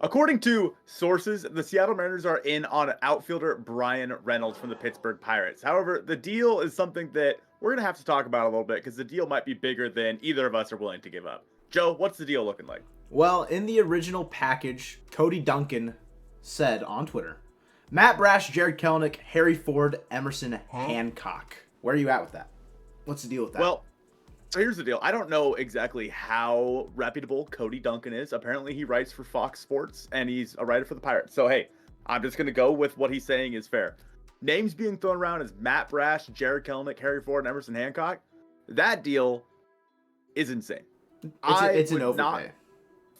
According to sources, the Seattle Mariners are in on outfielder Bryan Reynolds from the Pittsburgh Pirates. However, the deal is something that we're going to have to talk about a little bit because the deal might be bigger than either of us are willing to give up. Joe, what's the deal looking like? Well, in the original package, Cody Duncan said on Twitter, Matt Brash, Jared Kelenic, Harry Ford, Emerson Hancock. Where are you at with that? What's the deal with that? Well, so here's the deal. I don't know exactly how reputable Cody Duncan is. Apparently, he writes for Fox Sports, and he's a writer for the Pirates. So, hey, I'm just going to go with what he's saying is fair. Names being thrown around as Matt Brash, Jared Kelenic, Harry Ford, and Emerson Hancock. That deal is insane. It's an overpay. Not,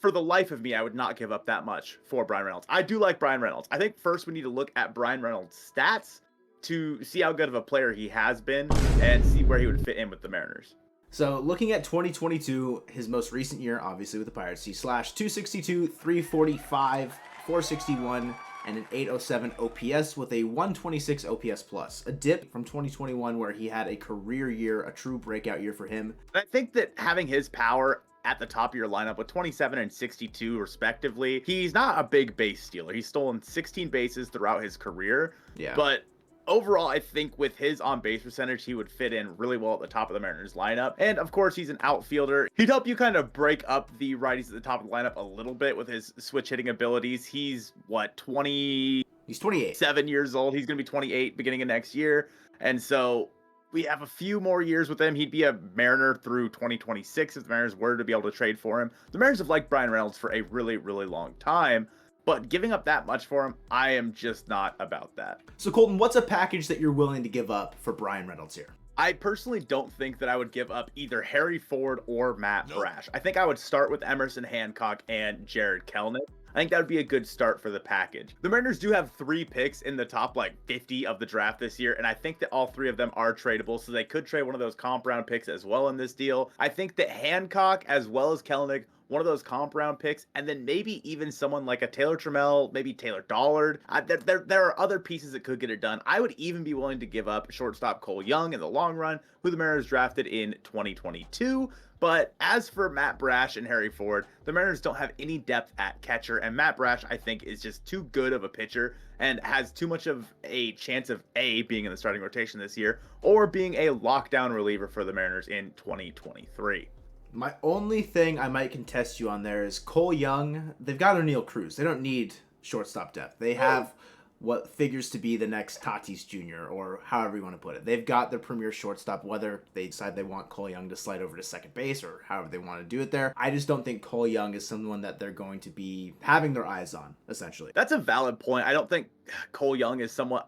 for the life of me, I would not give up that much for Bryan Reynolds. I do like Bryan Reynolds. I think first we need to look at Bryan Reynolds' stats to see how good of a player he has been and see where he would fit in with the Mariners. So looking at 2022, his most recent year, obviously with the Pirates, he slashed 262, 345, 461, and an 807 OPS with a 126 OPS plus. A dip from 2021 where he had a career year, a true breakout year for him. I think that having his power at the top of your lineup with 27 and 62 respectively, he's not a big base stealer. He's stolen 16 bases throughout his career. Yeah. But overall, I think with his on-base percentage, he would fit in really well at the top of the Mariners lineup. And of course, he's an outfielder. He'd help you kind of break up the righties at the top of the lineup a little bit with his switch hitting abilities. He's, 20? He's 28. 7 years old. He's going to be 28 beginning of next year. And so we have a few more years with him. He'd be a Mariner through 2026 if the Mariners were to be able to trade for him. The Mariners have liked Bryan Reynolds for a really, really long time. But giving up that much for him, I am just not about that. So Colton, what's a package that you're willing to give up for Bryan Reynolds here? I personally don't think that I would give up either Harry Ford or Matt Brash. I think I would start with Emerson Hancock and Jared Kelenic. I think that would be a good start for the package. The Mariners do have 3 picks in the top 50 of the draft this year, and I think that all 3 of them are tradable, so they could trade one of those comp round picks as well in this deal. I think that Hancock as well as Kelenic, one of those comp round picks, and then maybe even someone like a Taylor Trammell, maybe Taylor Dollard. There are other pieces that could get it done. I would even be willing to give up shortstop Cole Young in the long run, who the Mariners drafted in 2022. But as for Matt Brash and Harry Ford, the Mariners don't have any depth at catcher, and Matt Brash, I think, is just too good of a pitcher and has too much of a chance of A, being in the starting rotation this year, or being a lockdown reliever for the Mariners in 2023. My only thing I might contest you on there is Cole Young. They've got O'Neal Cruz. They don't need shortstop depth. They have what figures to be the next Tatis Jr. or however you want to put it. They've got their premier shortstop, whether they decide they want Cole Young to slide over to second base or however they want to do it there. I just don't think Cole Young is someone that they're going to be having their eyes on, essentially. That's a valid point. I don't think Cole Young is someone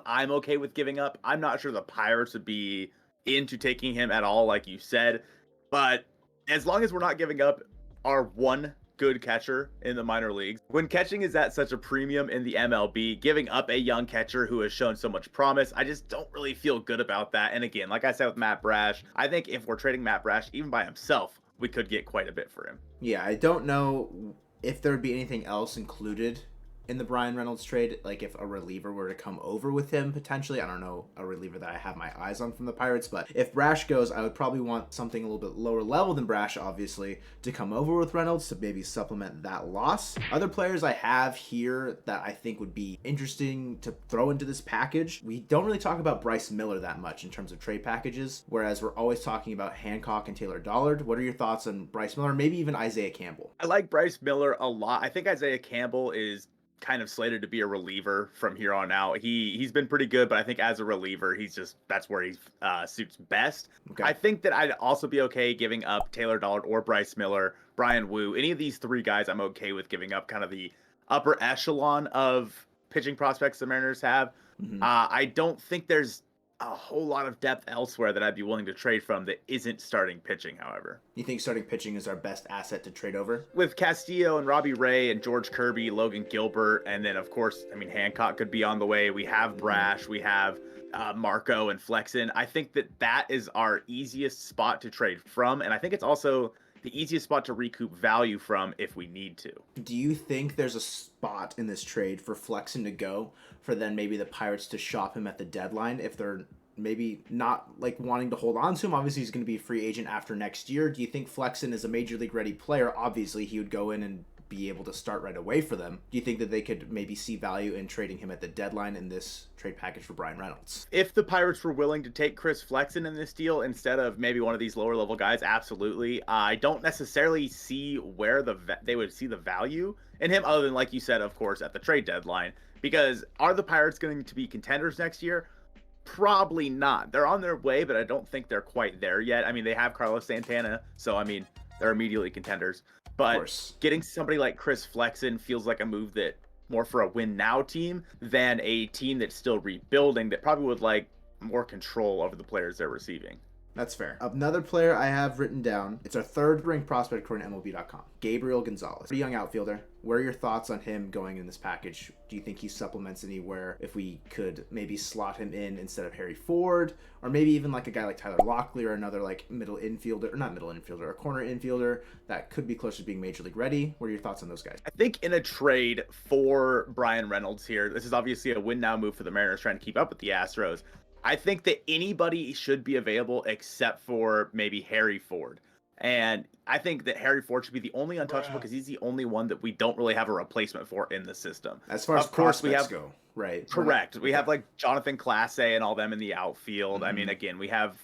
I'm okay with giving up. I'm not sure the Pirates would be into taking him at all, like you said. But as long as we're not giving up our one good catcher in the minor leagues, when catching is at such a premium in the MLB, giving up a young catcher who has shown so much promise, I just don't really feel good about that. And again, like I said with Matt Brash, I think if we're trading Matt Brash, even by himself, we could get quite a bit for him. Yeah, I don't know if there would be anything else included in the Bryan Reynolds trade, like if a reliever were to come over with him potentially. I don't know a reliever that I have my eyes on from the Pirates, but if Brash goes, I would probably want something a little bit lower level than Brash, obviously, to come over with Reynolds to maybe supplement that loss. Other players I have here that I think would be interesting to throw into this package, we don't really talk about Bryce Miller that much in terms of trade packages, whereas we're always talking about Hancock and Taylor Dollard. What are your thoughts on Bryce Miller, maybe even Isaiah Campbell? I like Bryce Miller a lot. I think Isaiah Campbell is kind of slated to be a reliever from here on out. He's been pretty good, but I think as a reliever, that's where he suits best. Okay. I think that I'd also be okay giving up Taylor Dollard or Bryce Miller, Brian Wu. Any of these 3 guys, I'm okay with giving up kind of the upper echelon of pitching prospects the Mariners have. Mm-hmm. I don't think there's a whole lot of depth elsewhere that I'd be willing to trade from that isn't starting pitching, however. You think starting pitching is our best asset to trade over? With Castillo and Robbie Ray and George Kirby, Logan Gilbert, and then, of course, Hancock could be on the way. We have Brash, we have Marco and Flexen. I think that is our easiest spot to trade from, and I think it's also the easiest spot to recoup value from if we need to. Do you think there's a spot in this trade for Flexen to go, for then maybe the Pirates to shop him at the deadline if they're maybe not wanting to hold on to him? Obviously, he's going to be a free agent after next year. Do you think Flexen is a major league ready player? Obviously, he would go in and be able to start right away for them. Do you think that they could maybe see value in trading him at the deadline in this trade package for Bryan Reynolds? If the Pirates were willing to take Chris Flexen in this deal instead of maybe one of these lower level guys, absolutely. I don't necessarily see where they would see the value in him, other than, like you said, of course, at the trade deadline. Because are the Pirates going to be contenders next year? Probably not. They're on their way, but I don't think they're quite there yet. I mean, they have Carlos Santana, so I mean, they're immediately contenders. But getting somebody like Chris Flexen feels like a move that more for a win now team than a team that's still rebuilding that probably would like more control over the players they're receiving. That's fair. Another player I have written down, it's our third ranked prospect according to MLB.com, Gabriel Gonzalez. Pretty young outfielder. What are your thoughts on him going in this package? Do you think he supplements anywhere if we could maybe slot him in instead of Harry Ford? Or maybe even like a guy like Tyler Locklear or another like middle infielder, or not middle infielder, a corner infielder that could be close to being major league ready? What are your thoughts on those guys? I think in a trade for Bryan Reynolds here, this is obviously a win now move for the Mariners trying to keep up with the Astros. I think that anybody should be available except for maybe Harry Ford. And I think that Harry Ford should be the only untouchable because he's the only one that we don't really have a replacement for in the system. As far as prospects go, right? Correct. We have like Jonathan Clase and all them in the outfield. I mean, again, we have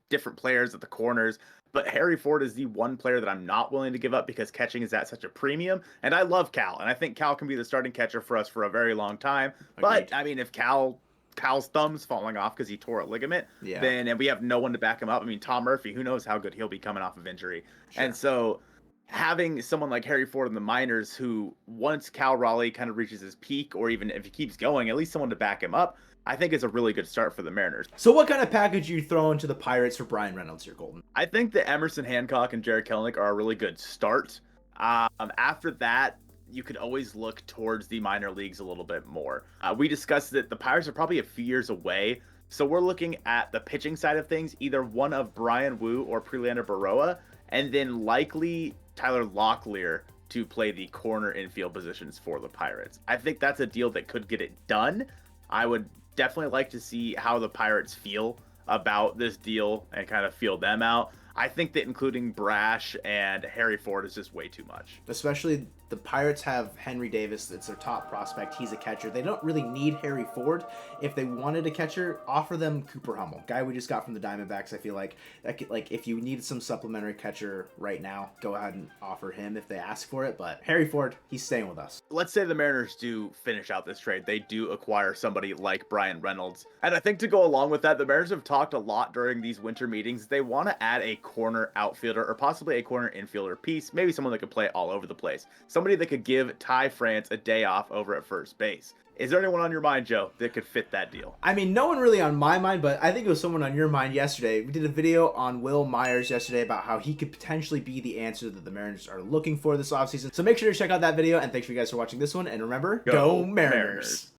different players at the corners. But Harry Ford is the one player that I'm not willing to give up because catching is at such a premium. And I love Cal. And I think Cal can be the starting catcher for us for a very long time. Agreed. But, I mean, if Cal's thumb's falling off because he tore a ligament, and we have no one to back him up. I mean, Tom Murphy, who knows how good he'll be coming off of injury. Sure. And so having someone like Harry Ford in the minors who, once Cal Raleigh kind of reaches his peak, or even if he keeps going, at least someone to back him up, I think is a really good start for the Mariners. So what kind of package are you throwing to the Pirates for Bryan Reynolds here, Golden? I think that Emerson Hancock and Jared Kelenic are a really good start. After that, you could always look towards the minor leagues a little bit more. We discussed that the Pirates are probably a few years away, so we're looking at the pitching side of things, either one of Brian Wu or Prelander Baroa, and then likely Tyler Locklear to play the corner infield positions for the Pirates. I think that's a deal that could get it done. I would definitely like to see how the Pirates feel about this deal and kind of feel them out. I think that including Brash and Harry Ford is just way too much. Especially the Pirates have Henry Davis. It's their top prospect. He's a catcher. They don't really need Harry Ford. If they wanted a catcher, offer them Cooper Hummel, guy we just got from the Diamondbacks. I feel like that could, like, if you need some supplementary catcher right now, go ahead and offer him if they ask for it. But Harry Ford, he's staying with us. Let's say the Mariners do finish out this trade. They do acquire somebody like Bryan Reynolds. And I think to go along with that, the Mariners have talked a lot during these winter meetings. They want to add a corner outfielder or possibly a corner infielder piece, maybe someone that could play all over the place. Somebody that could give Ty France a day off over at first base. Is there anyone on your mind, Joe, that could fit that deal? I mean, no one really on my mind, but I think it was someone on your mind yesterday. We did a video on Will Myers yesterday about how he could potentially be the answer that the Mariners are looking for this offseason. So make sure to check out that video, and thanks for you guys for watching this one. And remember, go Mariners!